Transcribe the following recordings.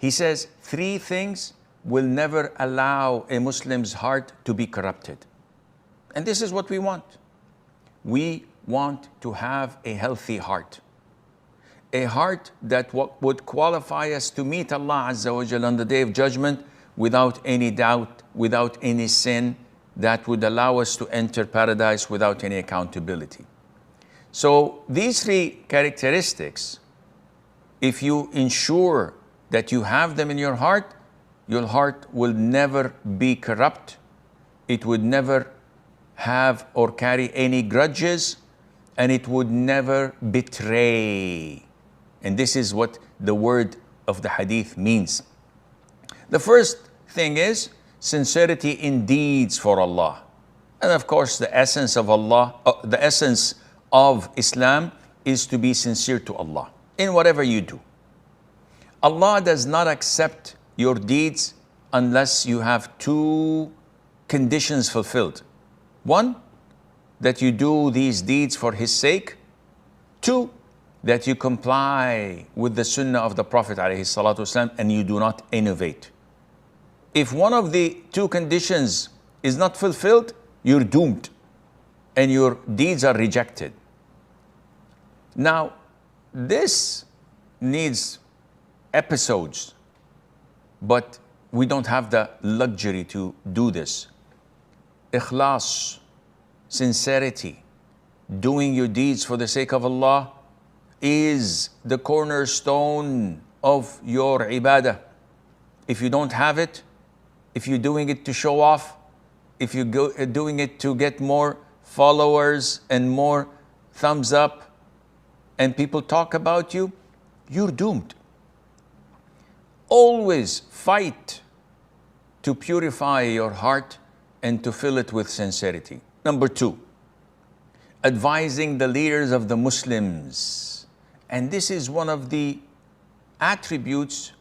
He says, three things will never allow a Muslim's heart to be corrupted. And this is what we want. We want to have a healthy heart. A heart that would qualify us to meet Allah Azza wa Jalla on the Day of Judgment without any doubt, without any sin, that would allow us to enter paradise without any accountability. So these three characteristics, if you ensure that you have them in your heart will never be corrupt. It would never have or carry any grudges, and it would never betray. And this is what the word of the hadith means. The first thing is sincerity in deeds for Allah. And of course, the essence of Allah, the essence of Islam is to be sincere to Allah in whatever you do. Allah does not accept your deeds unless you have two conditions fulfilled. One, that you do these deeds for His sake. Two, that you comply with the sunnah of the Prophet ﷺ and you do not innovate. If one of the two conditions is not fulfilled, you're doomed and your deeds are rejected. Now, this needs episodes, but we don't have the luxury to do this. Ikhlas, sincerity, doing your deeds for the sake of Allah is the cornerstone of your ibadah. If you don't have it, if you're doing it to show off, if you're doing it to get more followers and more thumbs up and people talk about you, you're doomed. Always fight to purify your heart and to fill it with sincerity. Number two, advising the leaders of the Muslims. And this is one of the attributes,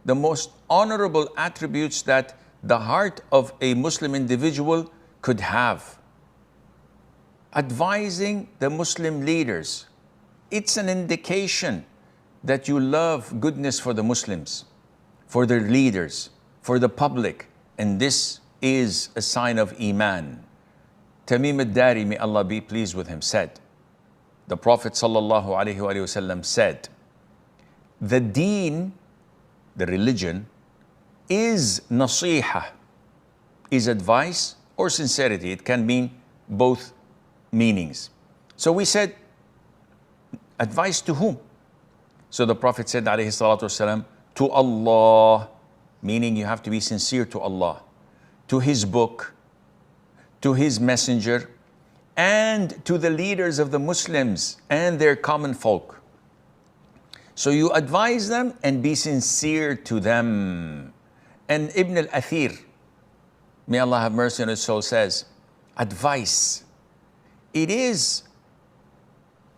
the most honorable attributes that the heart of a Muslim individual could have. Advising the Muslim leaders. It's an indication that you love goodness for the Muslims, for their leaders, for the public. And this is a sign of Iman. Tamim al-Dari, may Allah be pleased with him, said, the Prophet ﷺ said, the deen, the religion, is nasiha, is advice or sincerity. It can mean both meanings. So we said, advice to whom? So the Prophet said, ﷺ, to Allah, meaning you have to be sincere to Allah, to His book, to His messenger, and to the leaders of the Muslims and their common folk. So you advise them and be sincere to them. And Ibn al-Athir, may Allah have mercy on his soul, says, advice. It is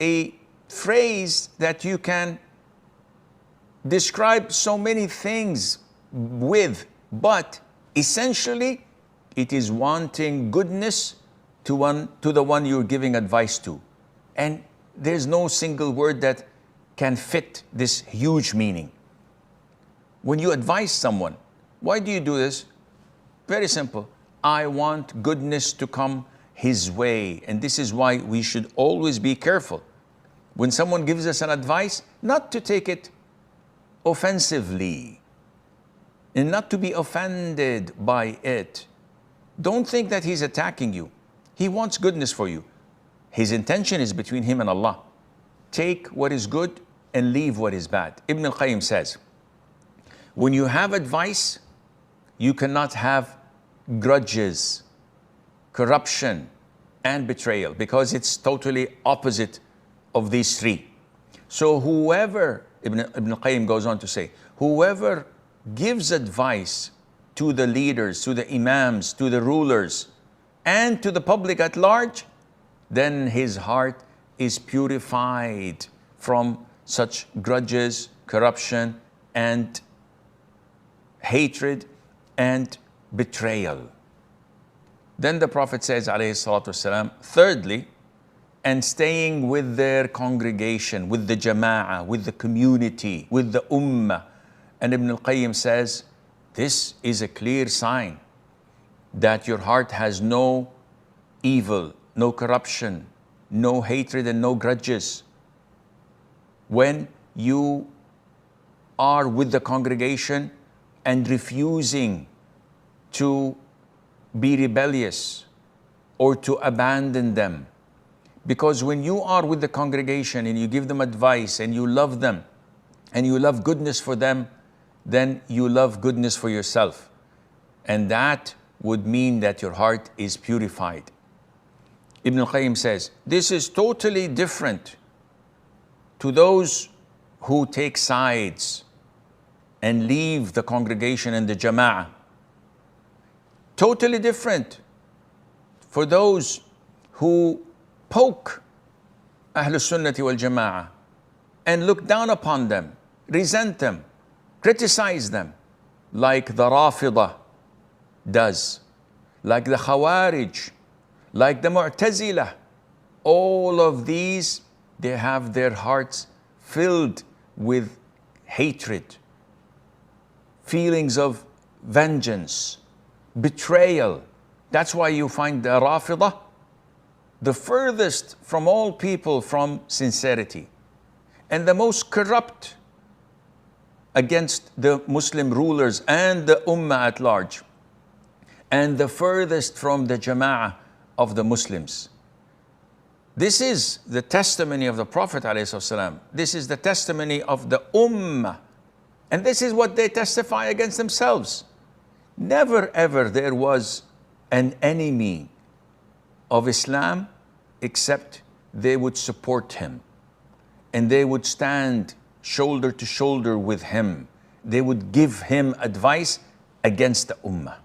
a phrase that you can describe so many things with, but essentially it is wanting goodness to the one you're giving advice to. And there's no single word that can fit this huge meaning. When you advise someone, why do you do this? Very simple. I want goodness to come his way. And this is why we should always be careful. When someone gives us an advice, not to take it offensively and not to be offended by it. Don't think that he's attacking you. He wants goodness for you. His intention is between him and Allah. Take what is good and leave what is bad. Ibn al-Qayyim says, when you have advice, you cannot have grudges, corruption, and betrayal, because it's totally opposite of these three. So whoever, Ibn al-Qayyim goes on to say, whoever gives advice to the leaders, to the imams, to the rulers, and to the public at large, then his heart is purified from such grudges, corruption, and hatred, and betrayal. Then the Prophet says, alayhi salatu wasalam, thirdly, and staying with their congregation, with the jama'ah, with the community, with the ummah, And Ibn al-Qayyim says, this is a clear sign that your heart has no evil, no corruption, no hatred and no grudges. When you are with the congregation and refusing to be rebellious or to abandon them. Because when you are with the congregation and you give them advice and you love them and you love goodness for them, then you love goodness for yourself. And that would mean that your heart is purified. Ibn al-Qayyim says, this is totally different to those who take sides and leave the congregation and the jama'ah. Totally different for those who poke Ahlul Sunnati wal Jama'ah and look down upon them, resent them, criticize them, like the Rafidah does, like the Khawarij, like the Mu'tazilah. All of these, they have their hearts filled with hatred, feelings of vengeance, betrayal. That's why you find the Rafidah the furthest from all people from sincerity and the most corrupt against the Muslim rulers and the Ummah at large, and the furthest from the Jama'ah of the Muslims. This is the testimony of the Prophet ﷺ. This is the testimony of the Ummah. And this is what they testify against themselves. Never ever there was an enemy of Islam except they would support him. And they would stand shoulder to shoulder with him. They would give him advice against the Ummah.